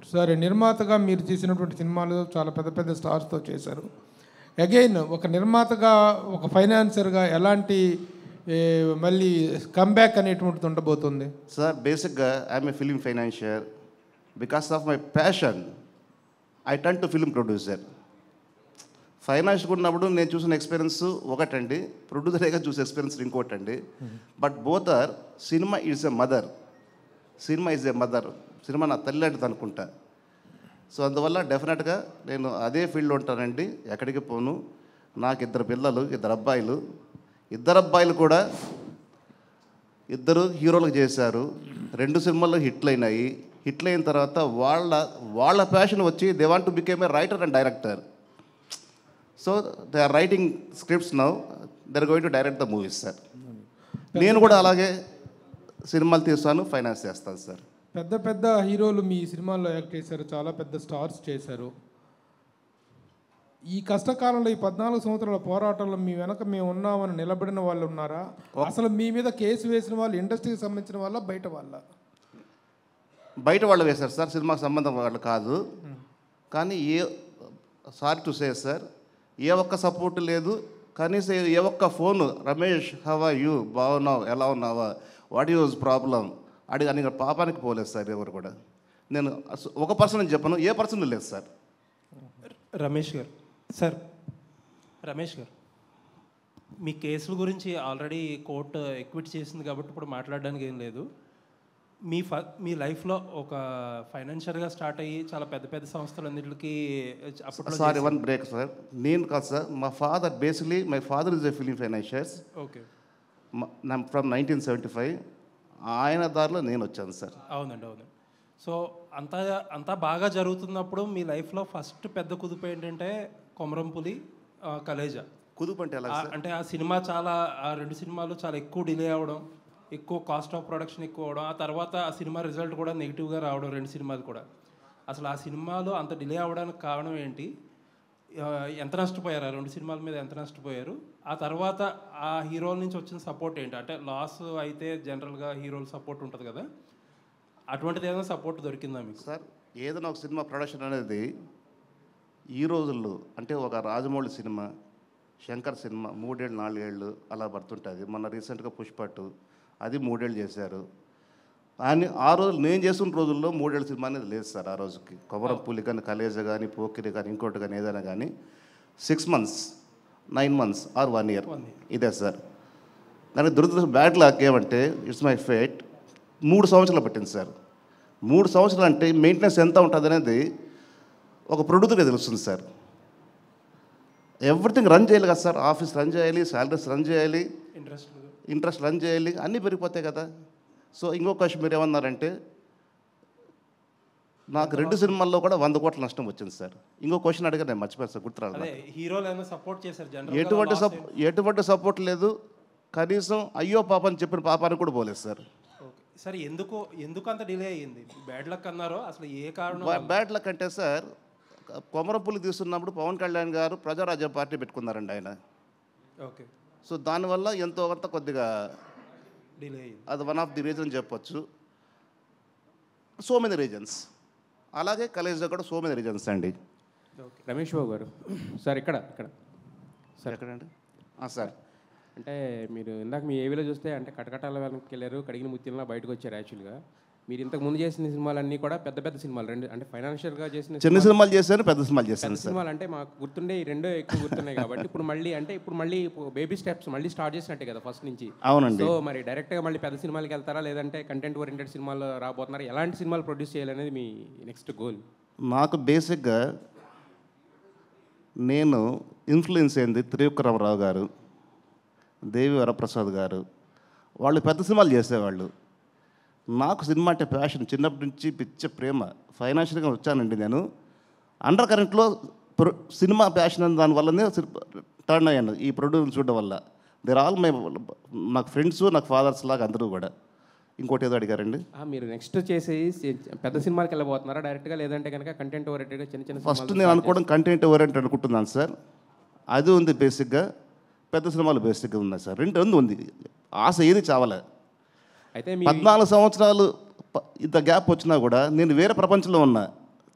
సరే, నిర్మాతగా మీరు చేసినటువంటి సినిమాలు చాలా పెద్ద పెద్ద స్టార్స్తో చేశారు. అగైన్ ఒక నిర్మాతగా, ఒక ఫైనాన్సర్గా ఎలాంటి మళ్ళీ కమ్బ్యాక్ అనేటువంటిది ఉండబోతుంది? సార్ బేసిక్గా I'm a film financier. Because of my passion I turn to film producer. Financial ఉన్నప్పుడు నేను చూసిన ఎక్స్పీరియన్స్ ఒకటండి, ప్రొడ్యూసర్గా చూసే ఎక్స్పీరియన్స్ ఇంకోటండి. But both are, cinema is a mother. Cinema is a mother. Cinema నా తల్లి లాంటిది అనుకుంటా. సో అందువల్ల డెఫినెట్గా నేను అదే ఫీల్డ్లో ఉంటానండి, ఎక్కడికి పోను. నాకు 2 పిల్లలు, 2 అబ్బాయిలు. 2 అబ్బాయిలు కూడా 2 హీరోలకు చేశారు. 2 సినిమాల్లో హిట్లు అయినాయి. హిట్లు అయిన తర్వాత వాళ్ళ ప్యాషన్ వచ్చి they want to become a writer and director. So they are writing scripts now, they are going to direct the movies sir. నేను కూడా అలాగే సినిమాలు తీస్తాను, ఫైనాన్స్ చేస్తాను సార్. పెద్ద పెద్ద హీరోలు మీ సినిమాల్లో యాక్ట్ చేశారు, చాలా పెద్ద స్టార్స్ చేశారు. ఈ కష్టకాలంలో, ఈ 14 సంవత్సరాల పోరాటంలో మీ వెనక మేము ఉన్నామని నిలబడిన వాళ్ళు ఉన్నారా? అసలు మీ మీద కేసు వేసిన వాళ్ళు ఇండస్ట్రీకి సంబంధించిన వాళ్ళ, బయట వాళ్ళ? బయట వాళ్ళు వేశారు సార్, సినిమాకి సంబంధం వాళ్ళు కాదు. కానీ సారీ టు సే సార్, ఏ ఒక్క సపోర్ట్ లేదు. కనీసం ఏ ఒక్క phone, Ramesh how are you, బాగున్నావు, ఎలా ఉన్నావా, వాట్ యూజ్ ప్రాబ్లం అని పాపానికి పోలేదు సార్ ఎవరు కూడా. నేను ఒక పర్సన్ అని చెప్పను, ఏ పర్సన్ లేదు సార్. రమేష్ గారు, సార్ రమేష్ గారు, మీ కేసుల గురించి ఆల్రెడీ కోర్టు ఎక్విట్ చేసింది కాబట్టి ఇప్పుడు మాట్లాడడానికి ఏం లేదు. మీ లైఫ్లో ఒక ఫైనాన్షియల్గా స్టార్ట్ అయ్యి చాలా పెద్ద పెద్ద సంస్థలన్నింటికి అప్పుడు సారీ, వన్ బ్రేక్ సార్. నేను కాదు సార్, మా father basically, my father is a film financiers. Okay, from 1975. ఆయన దారిలో నేను వచ్చాను సార్. అవునండి, అవునండి. సో అంతా బాగా జరుగుతున్నప్పుడు మీ లైఫ్లో ఫస్ట్ పెద్ద కుదుపు ఏంటంటే కొమరంపులి, కలేజా. కుదుపు అంటే ఎలా? అంటే ఆ సినిమా ఆ 2 సినిమాలు చాలా ఎక్కువ డిలే అవ్వడం, ఎక్కువ కాస్ట్ ఆఫ్ ప్రొడక్షన్ ఎక్కువ అవడం, ఆ తర్వాత ఆ సినిమా రిజల్ట్ కూడా నెగిటివ్గా రావడం, 2 సినిమాలు కూడా. అసలు ఆ సినిమాలు అంత డిలే అవ్వడానికి కారణం ఏంటి? ఎంత నష్టపోయారు? ఆ 2 సినిమాల మీద ఎంత నష్టపోయారు? ఆ తర్వాత ఆ హీరోల నుంచి వచ్చిన సపోర్ట్ ఏంటి? అంటే లాస్ అయితే జనరల్గా హీరోల సపోర్ట్ ఉంటుంది కదా, అటువంటిది ఏదైనా సపోర్ట్ దొరికిందా మీకు? సార్, ఏదైనా ఒక సినిమా ప్రొడక్షన్ అనేది ఈ రోజుల్లో, అంటే ఒక రాజమౌళి సినిమా, శంకర్ సినిమా 3 ఏళ్ళు 4 ఏళ్ళు అలా పడుతుంటుంది. మొన్న రీసెంట్గా పుష్పట్టు, అది 3 ఏళ్ళు చేశారు. అని ఆ రోజు నేను చేసిన రోజుల్లో 3 ఏళ్ళ సినిమా అనేది లేదు సార్. ఆ రోజుకి కొమరంపులి కానీ, కలేజా కానీ, పోకిరి కానీ, ఇంకోటి కానీ, ఏదైనా కానీ 6 months, 9 months ఆర్ 1 year ఇదే సార్. కానీ దురదృష్టం, బ్యాడ్ లక్ ఏమంటే, ఇట్స్ మై ఫేట్, 3 సంవత్సరాలు పట్టింది సార్. 3 సంవత్సరాలు అంటే మెయింటెనెన్స్ ఎంత ఉంటుంది అనేది ఒక ప్రొడ్యూసర్గా తెలుస్తుంది సార్. ఎవ్రీథింగ్ రన్ చేయాలి కదా సార్, ఆఫీస్ రన్ చేయాలి, శాలరీస్ రన్ చేయాలి, ఇంట్రెస్ట్ రన్ చేయాలి, అన్నీ పెరిగిపోతాయి కదా. సో ఇంకో క్వశ్చన్ మీరు ఏమన్నారంటే, నాకు 2 సినిమాల్లో కూడా 100 కోట్ల నష్టం వచ్చింది సార్. ఇంకో క్వశ్చన్ అడిగారు, నేను మర్చిపోయాను సార్, గుర్తురాదు. ఎటువంటి సపోర్ట్ లేదు. కనీసం అయ్యో పాప అని చెప్పిన పాపానికి కూడా పోలేదు సార్. సార్ ఎందుకు అంత డిలే అయ్యింది? బ్యాడ్ లక్ అన్నారో, అసలు ఏ కారణం? బ్యాడ్ లక్ అంటే సార్, కొమరంపులి తీస్తున్నప్పుడు పవన్ కళ్యాణ్ గారు ప్రజారాజ్యం పార్టీ పెట్టుకున్నారండి ఆయన. ఓకే. సో దానివల్ల ఎంతో కొంత కొద్దిగా డిలే అయ్యింది. అది వన్ ఆఫ్ ది రీజన్ చెప్పొచ్చు. So many reasons. అలాగే కలేజ్లో కూడా సో మెనీ రీజన్స్ అండి. రమేష్ బాబు గారు, సార్ ఇక్కడ సార్ ఎక్కడండి? సార్, అంటే మీరు ఇందాక మీ ఏవిలో చూస్తే అంటే కటకటాల వెనక్కి వెళ్ళారు, కడిగిన ముత్యంలా బయటకు వచ్చారు. యాక్చువల్గా మీరు ఇంతకు ముందు చేసిన సినిమాలన్నీ కూడా పెద్ద పెద్ద సినిమాలు, 2 అంటే ఫైనాన్షియల్గా చేసిన చిన్న సినిమాలు చేశాను, పెద్ద సినిమాలు చేశాను. సినిమాలు అంటే మాకు గుర్తుండే ఈ 2 ఎక్కువ గుర్తున్నాయి కాబట్టి ఇప్పుడు మళ్ళీ బేబీ స్టెప్స్ మళ్ళీ స్టార్ట్ చేసినట్టే కదా ఫస్ట్ నుంచి. అవునండి. సో మరి డైరెక్ట్గా మళ్ళీ పెద్ద సినిమాలకి వెళ్తారా, లేదంటే కంటెంట్ ఓరియంటెడ్ సినిమాలు రాబోతున్నారా? ఎలాంటి సినిమాలు ప్రొడ్యూస్ చేయాలనేది మీ నెక్స్ట్ గోల్? నాకు బేసిక్గా నేను ఇన్ఫ్లుయెన్స్ అయింది త్రివిక్రమరావు గారు, దేవి వరప్రసాద్ గారు. వాళ్ళు పెద్ద సినిమాలు చేసేవాళ్ళు. నాకు సినిమా అంటే ప్యాషన్, చిన్నప్పటి నుంచి పిచ్చ ప్రేమ. ఫైనాన్షియల్గా వచ్చానండి నేను. అండర్ కరెంట్లో సినిమా ప్యాషన్ అని దానివల్లనే టర్న్ అయ్యాను ఈ ప్రొడ్యూసర్ చూడడం వల్ల. దేర్ ఆల్ నాకు ఫ్రెండ్స్, నాకు ఫాదర్స్ లాగా అందరూ కూడా. ఇంకోటి ఏదో అడిగారండి, మీరు నెక్స్ట్ చేసేసి పెద్ద సినిమాకి వెళ్ళబోతున్నారా డైరెక్ట్గా, లేదంటే కనుక కంటెంట్ ఓరియంటెడ్గా చిన్న ఫస్ట్ నేను అనుకోవడం కంటెంట్ ఓరియంటెడ్ అనుకుంటున్నాను సార్. అది ఉంది బేసిక్గా. పెద్ద సినిమాలు బేసిక్గా ఉన్నాయి సార్. 2 ఉంది. ఆశ ఏది చావలే. అయితే 14 సంవత్సరాలు ఇంత గ్యాప్ వచ్చినా కూడా నేను వేరే ప్రపంచంలో ఉన్నా.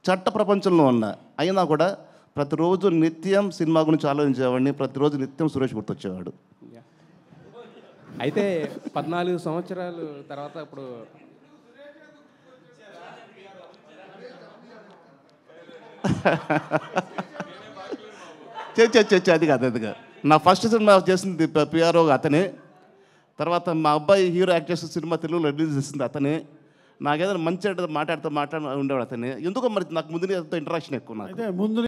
చట్ట ప్రపంచంలో ఉన్నా. అయినా కూడా ప్రతిరోజు నిత్యం సినిమా గురించి ఆలోచించేవాడిని, ప్రతిరోజు నిత్యం సురేష్ గుర్తొచ్చేవాడు. అయితే 14 సంవత్సరాలు తర్వాత ఇప్పుడు అది కాదు. నా ఫస్ట్ సినిమా చేసింది పిఆర్ఓ అతనే. తర్వాత మా అబ్బాయి హీరో యాక్ట్ చేసిన సినిమా తెలుగులో రిలీజ్ చేసింది అతనే. నాకేదైనా మంచి మాట్లాడుతూ ఉండేవాడు అతనే. ఎందుకో మరి నాకు ముందు ఇంటరాక్షన్ ఎక్కువ నాకు.